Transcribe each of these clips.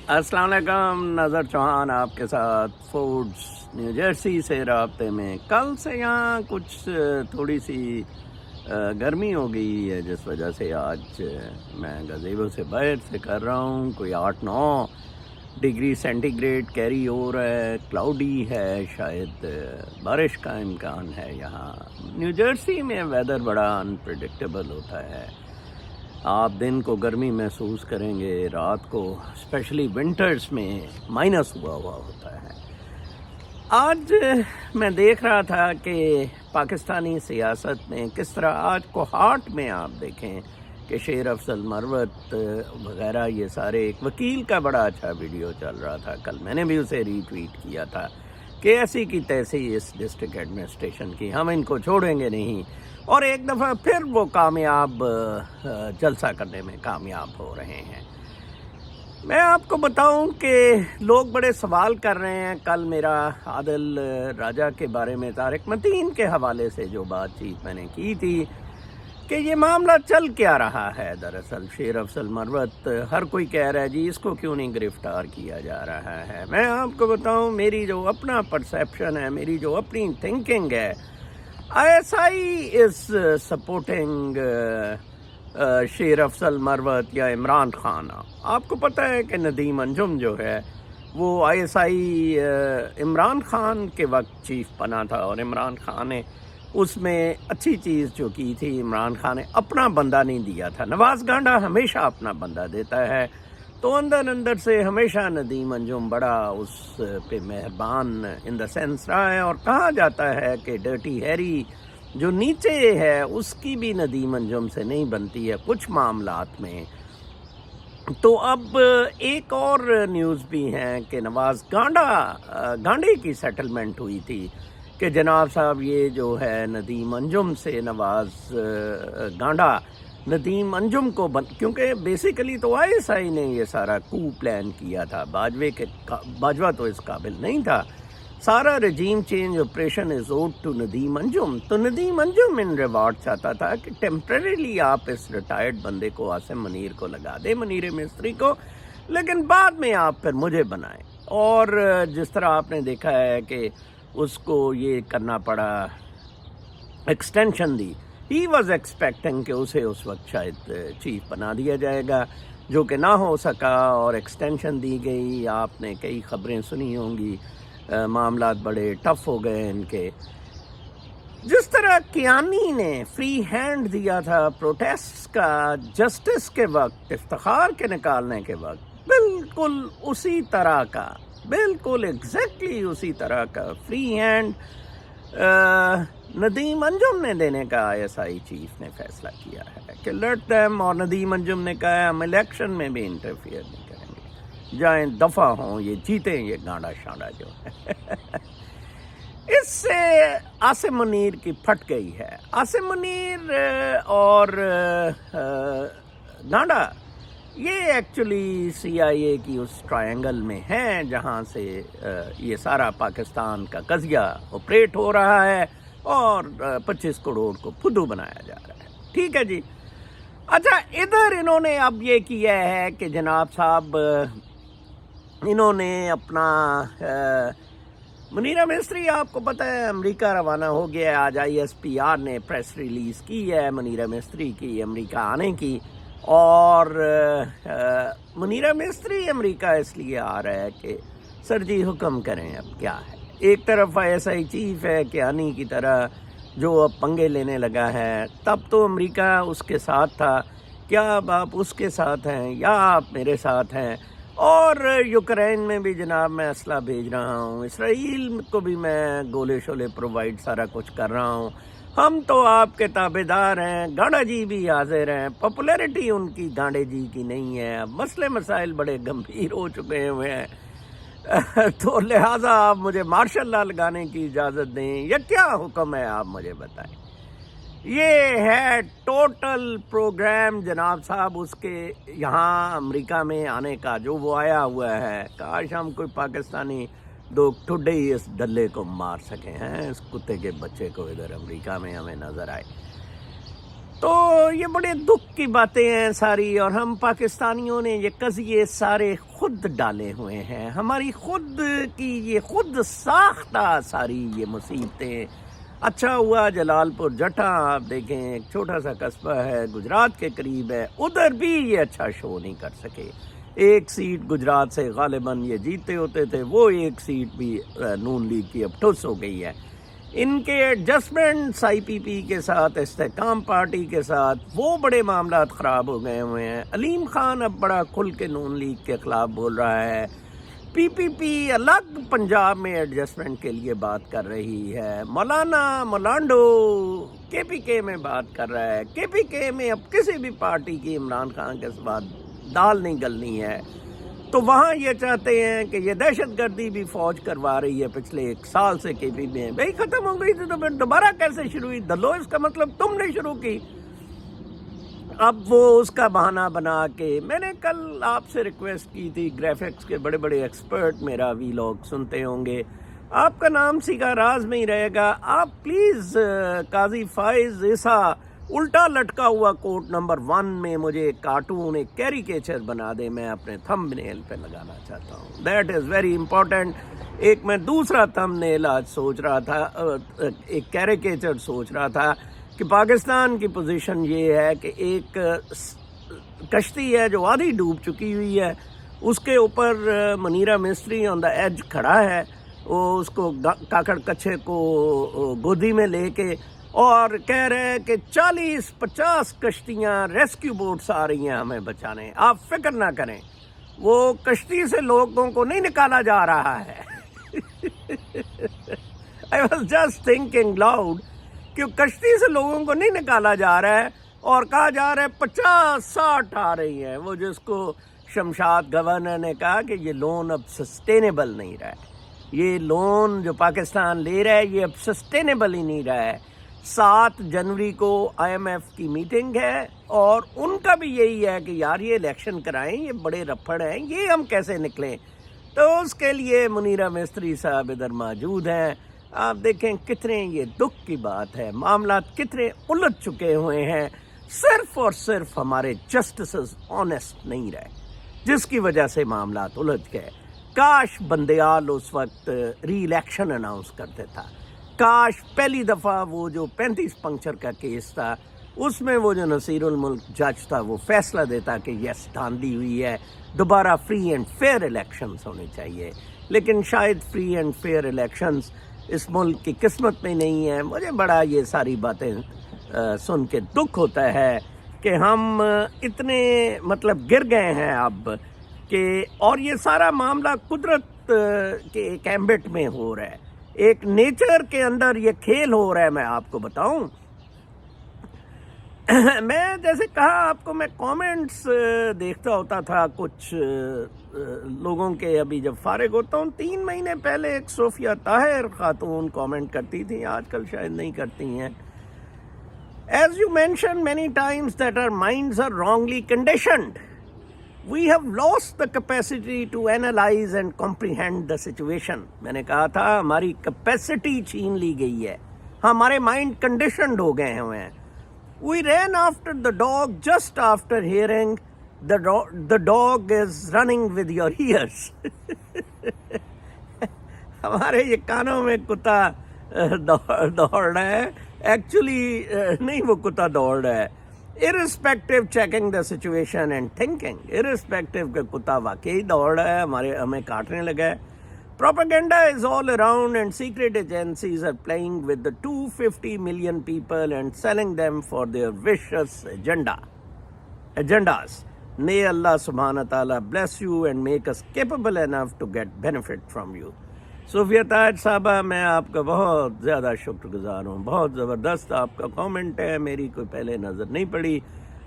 السلام علیکم، نظر چوہان آپ کے ساتھ فوڈز نیو جرسی سے رابطے میں۔ کل سے یہاں کچھ تھوڑی سی گرمی ہو گئی ہے، جس وجہ سے آج میں گزیبو سے باہر سے کر رہا ہوں۔ کوئی 8-9 ڈگری سینٹی گریڈ کیری ہو رہا ہے، کلاؤڈی ہے، شاید بارش کا امکان ہے۔ یہاں نیو جرسی میں ویدر بڑا انپریڈکٹیبل ہوتا ہے۔ آپ دن کو گرمی محسوس کریں گے، رات کو اسپیشلی ونٹرز میں مائنس ہوا ہوتا ہے۔ آج میں دیکھ رہا تھا کہ پاکستانی سیاست میں کس طرح آج کو ہارٹ میں آپ دیکھیں کہ شیر افضل مروت وغیرہ یہ سارے، ایک وکیل کا بڑا اچھا ویڈیو چل رہا تھا، کل میں نے بھی اسے ری ٹویٹ کیا تھا کہ ایسی کی تیسی اس ڈسٹرکٹ ایڈمنسٹریشن کی، ہم ان کو چھوڑیں گے نہیں، اور ایک دفعہ پھر وہ کامیاب جلسہ کرنے میں کامیاب ہو رہے ہیں۔ میں آپ کو بتاؤں کہ لوگ بڑے سوال کر رہے ہیں، کل میرا عادل راجہ کے بارے میں طارق متین کے حوالے سے جو بات چیت میں نے کی تھی کہ یہ معاملہ چل کیا رہا ہے۔ دراصل شیر افضل مروت، ہر کوئی کہہ رہا ہے جی اس کو کیوں نہیں گرفتار کیا جا رہا ہے۔ میں آپ کو بتاؤں، میری جو اپنا پرسیپشن ہے، میری جو اپنی تھنکنگ ہے، ISI is supporting شیر افضل مروت یا عمران خان۔ آپ کو پتہ ہے کہ ندیم انجم جو ہے وہ ISI عمران خان کے وقت چیف بنا تھا، اور عمران خان نے اس میں اچھی چیز جو کی تھی، عمران خان نے اپنا بندہ نہیں دیا تھا۔ نواز گانڈا ہمیشہ اپنا بندہ دیتا ہے، تو اندر سے ہمیشہ ندیم انجم بڑا اس پہ مہربان ان دا سینس رہا ہے، اور کہا جاتا ہے کہ ڈرٹی ہیری جو نیچے ہے اس کی بھی ندیم انجم سے نہیں بنتی ہے کچھ معاملات میں۔ تو اب ایک اور نیوز بھی ہیں کہ نواز گانڈے کی سیٹلمنٹ ہوئی تھی کہ جناب صاحب یہ جو ہے ندیم انجم سے نواز گانڈا ندیم انجم کو کیونکہ بیسیکلی تو ISI نے یہ سارا کو پلان کیا تھا، باجوہ تو اس قابل نہیں تھا، سارا regime change operation is owed to Nadeem Anjum. تو ندیم انجم ان ریوارڈ چاہتا تھا کہ ٹیمپریریلی آپ اس ریٹائرڈ بندے کو، عاصم منیر کو لگا دیں، منیر مستری کو، لیکن بعد میں آپ پھر مجھے بنائیں۔ اور جس طرح آپ نے دیکھا ہے کہ اس کو یہ کرنا پڑا، extension the, he was expecting کہ اسے اس وقت شاید چیف بنا دیا جائے گا، جو کہ نہ ہو سکا، اور ایکسٹینشن دی گئی۔ آپ نے کئی خبریں سنی ہوں گی، معاملات بڑے ٹف ہو گئے ان کے۔ جس طرح کیانی نے فری ہینڈ دیا تھا پروٹیسٹ کا جسٹس کے وقت، افتخار کے نکالنے کے وقت، بالکل اسی طرح کا، بالکل ایگزیکٹلی اسی طرح کا فری ہینڈ ندیم انجم نے دینے کا ISI چیف نے فیصلہ کیا ہے کہ لیٹ دیم، اور ندیم انجم نے کہا ہے ہم الیکشن میں بھی انٹرفیئر نہیں کریں گے، جائیں دفع ہوں، یہ جیتیں یہ گانڈا شانڈا جو ہے۔ اس سے عاصم منیر کی پھٹ گئی ہے۔ عاصم منیر اور گانڈا یہ ایکچولی CIA کی اس ٹرائنگل میں ہیں جہاں سے یہ سارا پاکستان کا قضیہ آپریٹ ہو رہا ہے، اور 25 کروڑ کو پھدو بنایا جا رہا ہے۔ ٹھیک ہے جی۔ اچھا، ادھر انہوں نے اب یہ کیا ہے کہ جناب صاحب انہوں نے اپنا منیر مستری، آپ کو پتہ ہے امریکہ روانہ ہو گیا ہے۔ آج ISPR نے پریس ریلیز کی ہے منیر مستری کی امریکہ آنے کی، اور منیر مستری امریکہ اس لیے آ رہا ہے کہ سر جی حکم کریں اب کیا ہے۔ ایک طرف ISI چیف ہے کیانی کی طرح جو اب پنگے لینے لگا ہے، تب تو امریکہ اس کے ساتھ تھا، کیا اب آپ اس کے ساتھ ہیں یا آپ میرے ساتھ ہیں؟ اور یوکرین میں بھی جناب میں اسلحہ بھیج رہا ہوں، اسرائیل کو بھی میں گولے شولے پرووائڈ سارا کچھ کر رہا ہوں، ہم تو آپ کے تابع دار ہیں۔ گانڈا جی بھی حاضر ہیں، پاپولیرٹی ان کی گانڈے جی کی نہیں ہے، اب مسئلے مسائل بڑے گمبھیر ہو چکے ہوئے ہیں، تو لہٰذا آپ مجھے مارشل لا لگانے کی اجازت دیں یا کیا حکم ہے آپ مجھے بتائیں۔ یہ ہے ٹوٹل پروگرام جناب صاحب اس کے یہاں امریکہ میں آنے کا، جو وہ آیا ہوا ہے۔ کاش ہم کوئی پاکستانی دو ٹھڈے ہی اس ڈلے کو مار سکیں ہیں، اس کتے کے بچے کو ادھر امریکہ میں ہمیں نظر آئے۔ تو یہ بڑے دکھ کی باتیں ہیں ساری، اور ہم پاکستانیوں نے یہ قضیے سارے خود ڈالے ہوئے ہیں، ہماری خود کی یہ خود ساختہ ساری یہ مصیبتیں۔ اچھا ہوا جلال پور جٹا آپ دیکھیں ایک چھوٹا سا قصبہ ہے، گجرات کے قریب ہے، ادھر بھی یہ اچھا شو نہیں کر سکے۔ ایک سیٹ گجرات سے غالباً یہ جیتے ہوتے تھے، وہ ایک سیٹ بھی نون لیگ کی اب ٹھس ہو گئی ہے۔ ان کے ایڈجسٹمنٹس آئی پی پی کے ساتھ، استحکام پارٹی کے ساتھ، وہ بڑے معاملات خراب ہو گئے ہوئے ہیں۔ علیم خان اب بڑا کھل کے نون لیگ کے خلاف بول رہا ہے، پی پی پی الگ پنجاب میں ایڈجسٹمنٹ کے لیے بات کر رہی ہے، مولانا مولانڈو کے پی کے میں بات کر رہا ہے۔ کے پی کے میں اب کسی بھی پارٹی کی عمران خان کے بعد دال نہیں گلنی ہے، تو وہاں یہ چاہتے ہیں کہ یہ دہشت گردی بھی فوج کروا رہی ہے پچھلے 1 سال سے کے پی میں۔ بھائی ختم ہو گئی تھی تو پھر دوبارہ کیسے شروع ہوئی؟ دلو اس کا مطلب تم نے شروع کی۔ اب وہ اس کا بہانہ بنا کے، میں نے کل آپ سے ریکویسٹ کی تھی، گرافکس کے بڑے بڑے ایکسپرٹ میرا وی لاگ سنتے ہوں گے، آپ کا نام سیگا راز میں ہی رہے گا، آپ پلیز قاضی فائز عیسیٰ الٹا لٹکا ہوا کوٹ نمبر 1 میں مجھے ایک کارٹون، ایک کیریکیچر بنا دے، میں اپنے تھم نیل پہ لگانا چاہتا ہوں۔ That is very important. ایک میں دوسرا تھم نیل آج سوچ رہا تھا، ایک کیریکیچر سوچ رہا تھا کہ پاکستان کی پوزیشن یہ ہے کہ ایک کشتی ہے جو آدھی ڈوب چکی ہوئی ہے، اس کے اوپر منیرہ مسٹری آن دا ایج کھڑا ہے، وہ اس کو کاکڑ کچھے کو گودی میں لے کے، اور کہہ رہے ہیں کہ 40-50 کشتیاں ریسکیو بوٹس آ رہی ہیں ہمیں بچانے، آپ فکر نہ کریں، وہ کشتی سے لوگوں کو نہیں نکالا جا رہا ہے۔ I was just thinking loud کہ کشتی سے لوگوں کو نہیں نکالا جا رہا ہے، اور کہا جا رہا ہے 50-60 آ رہی ہیں، وہ جس کو شمشاد گورنر نے کہا کہ یہ لون اب سسٹینیبل نہیں رہا ہے، یہ لون جو پاکستان لے رہا ہے یہ اب سسٹینیبل ہی نہیں رہا ہے۔ 7 جنوری کو آئی ایم ایف کی میٹنگ ہے، اور ان کا بھی یہی ہے کہ یار یہ الیکشن کرائیں، یہ بڑے رپھڑ ہیں، یہ ہم کیسے نکلیں؟ تو اس کے لیے منیرہ مستری صاحب ادھر موجود ہیں۔ آپ دیکھیں کتنے یہ دکھ کی بات ہے، معاملات کتنے الجھ چکے ہوئے ہیں، صرف اور صرف ہمارے جسٹسز آنیسٹ نہیں رہے، جس کی وجہ سے معاملات الجھ گئے۔ کاش بندیال اس وقت ری الیکشن اناؤنس کرتے تھا، کاش پہلی دفعہ وہ جو 35 پنکچر کا کیس تھا اس میں وہ جو نصیر الملک جج تھا وہ فیصلہ دیتا کہ یس دھاندلی ہوئی ہے، دوبارہ فری اینڈ فیئر الیکشنز ہونے چاہیے، لیکن شاید فری اینڈ فیئر الیکشنز اس ملک کی قسمت میں نہیں ہے۔ مجھے بڑا یہ ساری باتیں سن کے دکھ ہوتا ہے کہ ہم اتنے گر گئے ہیں اب کہ، اور یہ سارا معاملہ قدرت کے ایک ایمبٹ میں ہو رہا ہے، ایک نیچر کے اندر یہ کھیل ہو رہا ہے۔ میں آپ کو بتاؤں، میں جیسے کہا آپ کو، میں کامنٹس دیکھتا ہوتا تھا کچھ لوگوں کے، ابھی جب فارغ ہوتا ہوں 3 مہینے پہلے ایک صوفیہ طاہر خاتون کامنٹ کرتی تھی، آج کل شاید نہیں کرتی ہیں۔ As you mentioned many times that our minds are wrongly conditioned. We have lost the capacity to analyze and comprehend the situation. میں نے کہا تھا ہماری کیپیسٹی چھین لی گئی ہے، ہمارے مائنڈ کنڈیشنڈ ہو گئے ہوئے ہیں۔ We ran after the dog just after hearing the dog is running with your ears. ہمارے یہ کانوں میں کتا دوڑ رہا ہے، ایکچولی نہیں، وہ کتا دوڑ رہا ہے، irrespective checking the situation and thinking, irrespective کہ کتا واقعی دوڑ رہا ہے، ہمیں کاٹنے لگا ہے۔ Propaganda is all around and secret agencies are playing with the 250 million people and selling them for their vicious agendas. May Allah subhanahu wa ta'ala bless you and make us capable enough to get benefit from you. صوفیہ طاہر صاحبہ، میں آپ کا بہت زیادہ شکر گزار ہوں، بہت زبردست آپ کا کامنٹ ہے، میری کوئی پہلے نظر نہیں پڑی،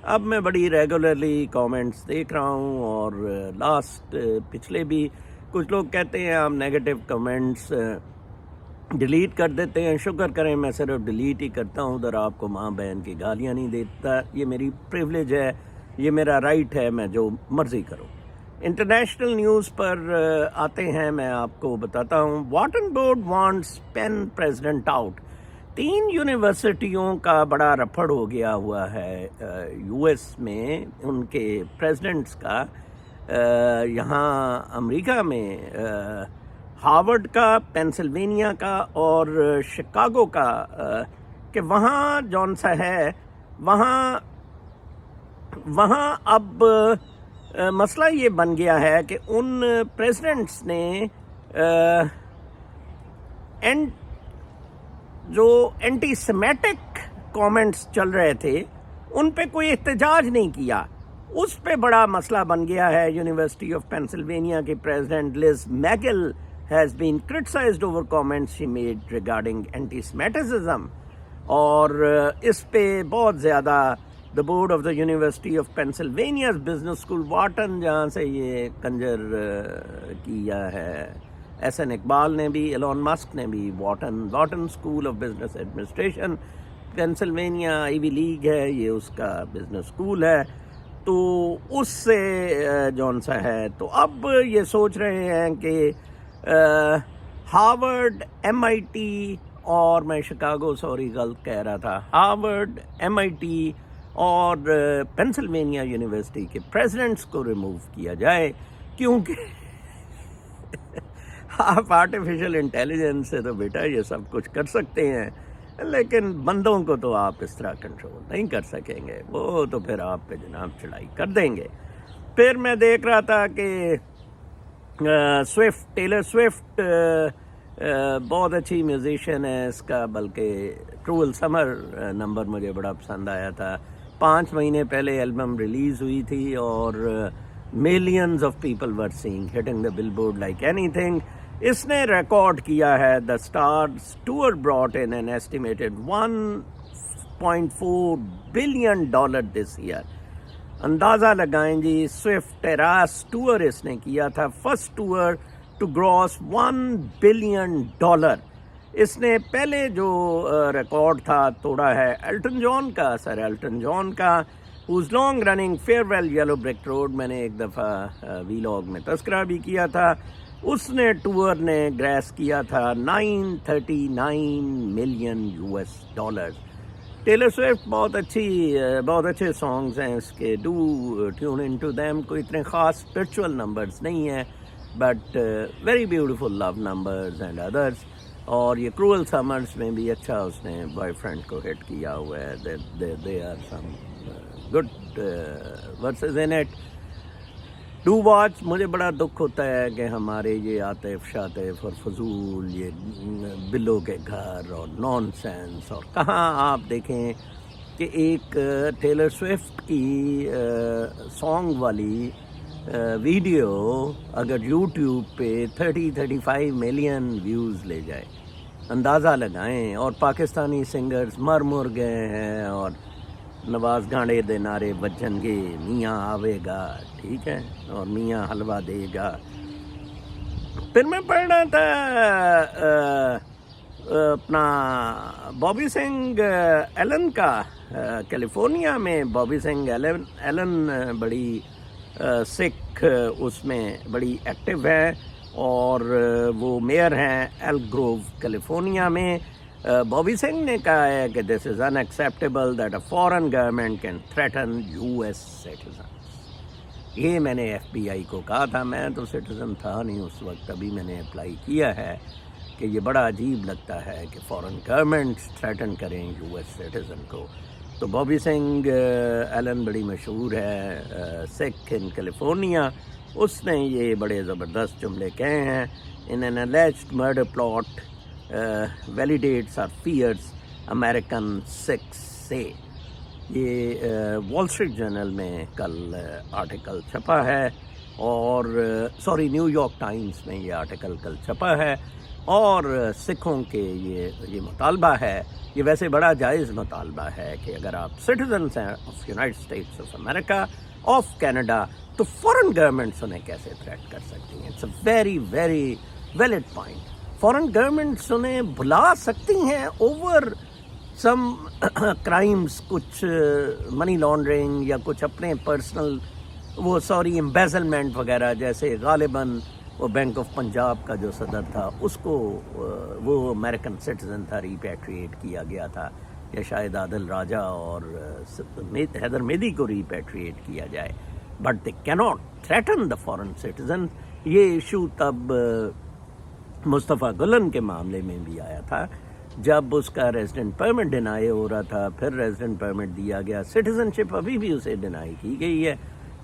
اب میں بڑی ریگولرلی کامنٹس دیکھ رہا ہوں، اور پچھلے بھی کچھ لوگ کہتے ہیں آپ نیگیٹو کمنٹس ڈیلیٹ کر دیتے ہیں، شکر کریں میں صرف ڈیلیٹ ہی کرتا ہوں، ادھر آپ کو ماں بہن کی گالیاں نہیں دیتا، یہ میری پریولیج ہے، یہ میرا رائٹ ہے، میں جو مرضی کروں۔ انٹرنیشنل نیوز پر آتے ہیں، میں آپ کو بتاتا ہوں۔ Wharton board wants Penn president out. 3 یونیورسٹیوں کا بڑا رپڑ ہو گیا ہوا ہے یو ایس میں، ان کے پریزیڈنٹس کا، یہاں امریکہ میں ہارورڈ کا، پینسلوینیا کا اور شکاگو کا، کہ وہاں جون سا ہے وہاں اب مسئلہ یہ بن گیا ہے کہ ان پریزیڈنٹس نے جو اینٹی سیمیٹک کامنٹس چل رہے تھے ان پہ کوئی احتجاج نہیں کیا. اس پہ بڑا مسئلہ بن گیا ہے. یونیورسٹی آف پینسلوینیا کی president Liz Magill has been criticized over comments she made regarding anti-Semitism, اور اس پہ بہت زیادہ the board of the University of Pennsylvania's business school واٹن، جہاں سے یہ کنجر کیا ہے ایس این اقبال نے بھی، ایلون مسک نے بھی، Wharton school of business administration Pennsylvania, Ivy league ہے یہ، اس کا بزنس اسکول ہے. تو اس سے جون سا ہے، تو اب یہ سوچ رہے ہیں کہ ہارورڈ، ایم آئی ٹی، اور میں شکاگو غلط کہہ رہا تھا، ہارورڈ، ایم آئی ٹی اور پینسلوینیا یونیورسٹی کے پریزیڈنٹس کو ریموو کیا جائے، کیونکہ آپ آرٹیفیشل انٹیلیجنس سے تو بیٹا یہ سب کچھ کر سکتے ہیں، لیکن بندوں کو تو آپ اس طرح کنٹرول نہیں کر سکیں گے، وہ تو پھر آپ پہ جناب چڑھائی کر دیں گے. پھر میں دیکھ رہا تھا کہ ٹیلر سوئفٹ بہت اچھی میوزیشین ہے، اس کا بلکہ کروئل سمر نمبر مجھے بڑا پسند آیا تھا. 5 مہینے پہلے البم ریلیز ہوئی تھی اور millions of people were seeing hitting the billboard like anything. اس نے ریکارڈ کیا ہے the stars tour brought in an estimated $1.4 billion this year. اندازہ لگائیں جی، سوئفٹ ٹیراس ٹور اس نے کیا تھا، first tour to gross $1 billion. اس نے پہلے جو ریکارڈ تھا توڑا ہے ایلٹن جان کا، سر ایلٹن جان کا، whose long running farewell yellow brick road. میں نے ایک دفعہ ویلاگ میں تذکرہ بھی کیا تھا. اس نے ٹور نے گریس کیا تھا $939 ملین. ٹیلر سوئفٹ بہت اچھے سانگز ہیں اس کے، do tune in to them. کوئی اتنے خاص اسپرچول نمبرز نہیں ہیں، but very beautiful love numbers and others. اور یہ کروئل سمرز میں بھی اچھا اس نے بوائے فرینڈ کو ہٹ کیا ہوا ہے. They are some good verses in it. Do watch. مجھے بڑا دکھ ہوتا ہے کہ ہمارے یہ عاطف شاطف اور فضول یہ بلوں کے گھر اور نان سینس، اور کہاں آپ دیکھیں کہ ایک ٹیلر سوئفٹ کی سانگ والی ویڈیو اگر یوٹیوب پہ 35 ملین ویوز لے جائے، اندازہ لگائیں. اور پاکستانی سنگرز مر گئے ہیں، اور نواز گانڈے دے نعرے بجن گے، میاں آوے گا، ٹھیک ہے، اور میاں حلوہ دے گا. پھر میں پڑھ رہا تھا اپنا بابی سنگھ ایلن کا، کیلیفورنیا میں بابی سنگھ ایلن بڑی سکھ اس میں بڑی ایکٹیو ہے، اور وہ میئر ہیں ایل گروو کیلیفورنیا میں. بابی سنگھ نے کہا ہے کہ this is unacceptable that a foreign government can threaten U S citizens. یہ میں نے ایف بی آئی کو کہا تھا، میں تو سٹیزن تھا نہیں اس وقت، ابھی میں نے اپلائی کیا ہے، کہ یہ بڑا عجیب لگتا ہے کہ فارن گورنمنٹس تھریٹن کریں یو ایس سٹیزن کو. تو بابی سنگھ ایلن بڑی مشہور ہے سکھ ان کیلیفورنیا. اس نے یہ بڑے زبردست جملے کہے ہیں. In an alleged murder plot validates our fears, American Sikhs say. یہ وال اسٹریٹ جرنل میں کل آرٹیکل چھپا ہے، اور نیو یارک ٹائمز میں یہ آرٹیکل کل چھپا ہے. اور سکھوں کے یہ مطالبہ ہے، یہ ویسے بڑا جائز مطالبہ ہے کہ اگر آپ سٹیزنس ہیں of United States of America, of Canada, تو فورن گورنمنٹس انہیں کیسے تھریٹ کر سکتی ہیں. It's a very very valid point. Foreign governments انہیں بھلا سکتی ہیں اوور سم کرائمس، کچھ منی لانڈرنگ یا کچھ اپنے پرسنل امبیزلمنٹ وغیرہ، جیسے غالباً وہ بینک آف پنجاب کا جو صدر تھا اس کو وہ امریکن سٹیزن تھا، ریپیٹریٹ کیا گیا تھا، یا شاید عادل راجہ اور حیدر میدی کو ریپیٹریٹ کیا جائے، but they cannot threaten the foreign citizen. یہ ایشو تب مصطفیٰ گلن کے معاملے میں بھی آیا تھا جب اس کا ریزیڈنٹ پرمٹ ڈینائی ہو رہا تھا، پھر ریزیڈنٹ پرمٹ دیا گیا. سٹیزن شپ ابھی بھی اسے ڈینائی کی گئی ہے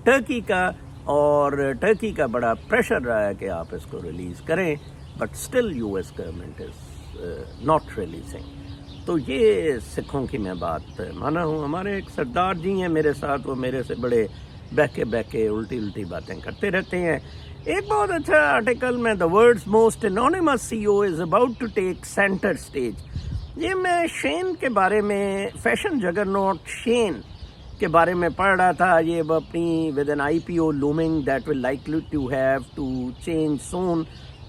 ٹرکی کا، اور ٹرکی کا بڑا پریشر رہا ہے کہ آپ اس کو ریلیز کریں، but still U S government is not releasing. تو یہ سکھوں کی میں بات مانا ہوں. ہمارے ایک سردار جی ہیں میرے ساتھ، وہ میرے سے بڑے بہکے الٹی باتیں کرتے رہتے ہیں. ایک بہت اچھا آرٹیکل میں the world's most anonymous C O is about to take centre stage. یہ میں شین کے بارے میں، فیشن جگرنوٹ شین کے بارے میں پڑھ رہا تھا. یہ وہ اپنی with an I P O looming that will likely to have to change soon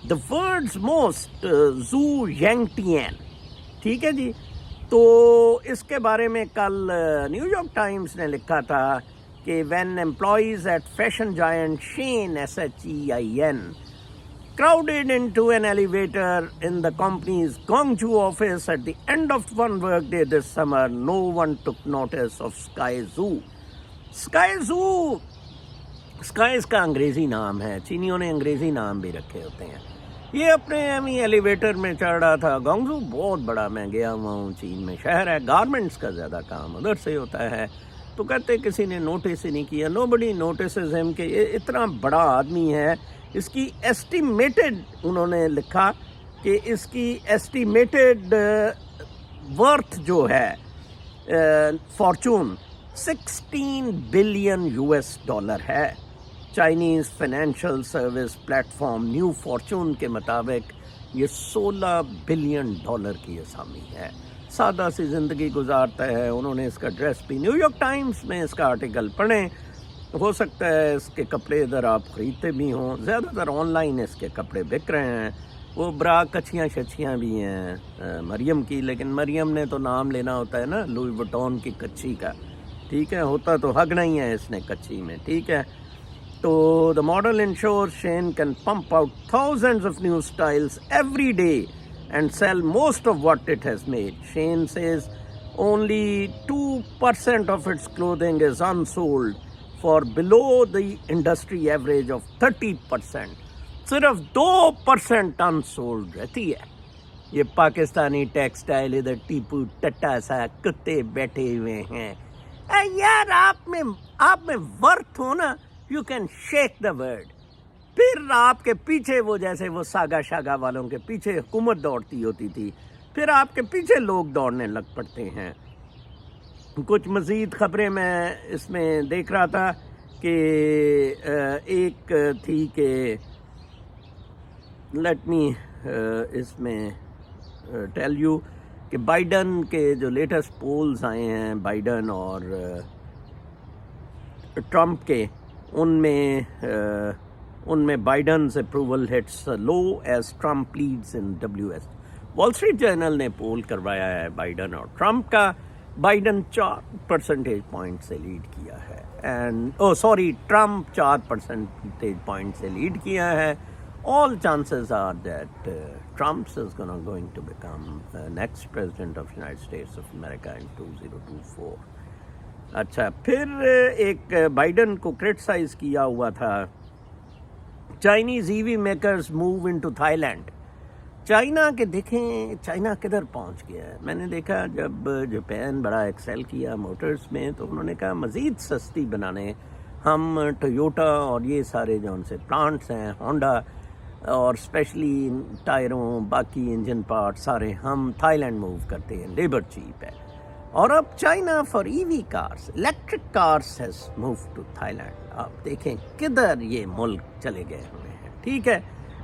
the world's most زو ینگٹین. ٹھیک ہے جی. تو اس کے بارے میں کل نیو یارک ٹائمز نے لکھا تھا کہ when employees at fashion giant Shein SHEIN crowded into an elevator in the company's Guangzhou office at the end of one workday this summer, no one took notice of Sky Zoo. Sky Zoo, Sky اس کا انگریزی نام ہے، چینیوں نے انگریزی نام بھی رکھے ہوتے ہیں. یہ اپنے ایلیویٹر میں چڑھ رہا تھا. گانگزو بہت بڑا، میں گیا ہوا ہوں، چین میں شہر ہے، گارمنٹس کا زیادہ کام ادھر سے ہوتا ہے. تو کہتے کسی نے نوٹس ہی نہیں کیا. نو بڈی نوٹسز ہم کہ یہ اتنا بڑا آدمی ہے. اس کی ایسٹیمیٹڈ انہوں نے لکھا کہ اس کی ایسٹیمیٹڈ ورتھ جو ہے فارچون 16 بلین US$ ہے. Chinese financial service plate form new fortune کے مطابق یہ $16 بلین کی اسامی ہے. سادہ سی زندگی گزارتا ہے. انہوں نے اس کا ڈریس بھی نیو یارک ٹائمز میں اس کا آرٹیکل پڑھیں. ہو سکتا ہے اس کے کپڑے ادھر آپ خریدتے بھی ہوں. زیادہ تر آن لائن اس کے کپڑے بک رہے ہیں. وہ برا کچھیاں شچیاں بھی ہیں مریم کی، لیکن مریم نے تو نام لینا ہوتا ہے نا لوئی وٹون کی کچھی کا. ٹھیک ہے، ہوتا تو ہگنا ہی ہے اس نے کچھی میں. ٹھیک ہے. تو the model ensures Shein can pump out thousands of new styles every day and sell most of what it has made. Shein says only 2% of its clothing is unsold, for below the industry average of 30%. صرف 2% unsold رہتی ہے. یہ Pakistani textile ادھر Tipu tata سا کتے بیٹھے ہوئے ہیں. یار آپ میں ورتھ ہو نا، you can shake the word. پھر آپ کے پیچھے وہ جیسے وہ ساگا شاگا والوں کے پیچھے حکومت دوڑتی ہوتی تھی، پھر آپ کے پیچھے لوگ دوڑنے لگ پڑتے ہیں. کچھ مزید خبریں میں اس میں دیکھ رہا تھا کہ ایک تھی کہ لیٹ می اس میں ٹیل یو کہ بائیڈن کے جو لیٹسٹ پولز آئے ہیں، بائیڈن اور ٹرمپ کے، ان میں بائیڈنز اپروول ہٹس لو ایز ٹرمپ لیڈز ان WS. وال اسٹریٹ جرنل نے پول کروایا ہے بائیڈن اور ٹرمپ کا. بائیڈن 4 پرسنٹیج پوائنٹ سے لیڈ کیا ہے، ٹرمپ 4 پرسنٹیج پوائنٹ سے لیڈ کیا ہے. All chances are that Trump is going to become next president of United States of America in 2024. اچھا، پھر ایک بائیڈن کو کرٹیسائز کیا ہوا تھا. Chinese EV makers move into Thailand. China کے دیکھیں چائنا کدھر پہنچ گیا ہے. میں نے دیکھا جب جاپان بڑا ایکسل کیا موٹرز میں، تو انہوں نے کہا مزید سستی بنانے ہم ٹویوٹا اور یہ سارے جو ان سے پلانٹس ہیں، ہونڈا اور اسپیشلی ٹائروں باقی انجن پارٹ سارے ہم تھائی لینڈ موو کرتے ہیں، لیبر چیپ ہے. اور اب China for EV cars, electric cars has move to Thailand. آپ دیکھیں کدھر یہ ملک چلے گئے ہوئے ہیں. ٹھیک ہے،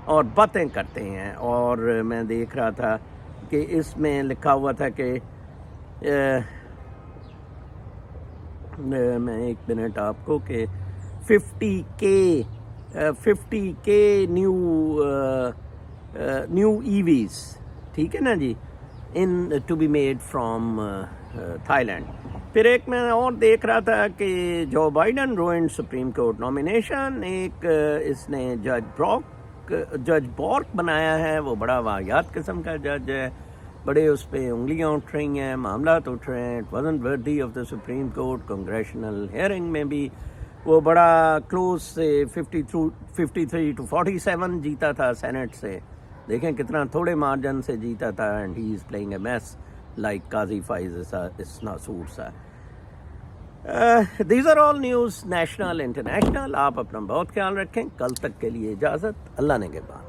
اور باتیں کرتے ہیں. اور میں دیکھ رہا تھا کہ اس میں لکھا ہوا تھا کہ میں 1 منٹ آپ کو کہ 50K نیو EVs، ٹھیک ہے نا جی، ان to be made from Thailand. پھر ایک میں اور دیکھ رہا تھا کہ Joe Biden ruined supreme court nomination. ایک اس نے جج براک جج بورک بنایا ہے وہ بڑا واحیات قسم کا جج ہے، بڑے اس پہ انگلیاں اٹھ رہی ہیں، معاملات اٹھ رہے ہیں. It wasn't worthy of the supreme court. Congressional hearing میں بھی وہ بڑا کلوز سے 53 to 47 جیتا تھا سینٹ سے. دیکھیں کتنا تھوڑے مارجن سے جیتا تھا. And he is playing a mess like Qazi Faez ناصور sahab. These are all news national international. آپ اپنا بہت خیال رکھیں. کل تک کے لیے اجازت. اللہ نگہبان.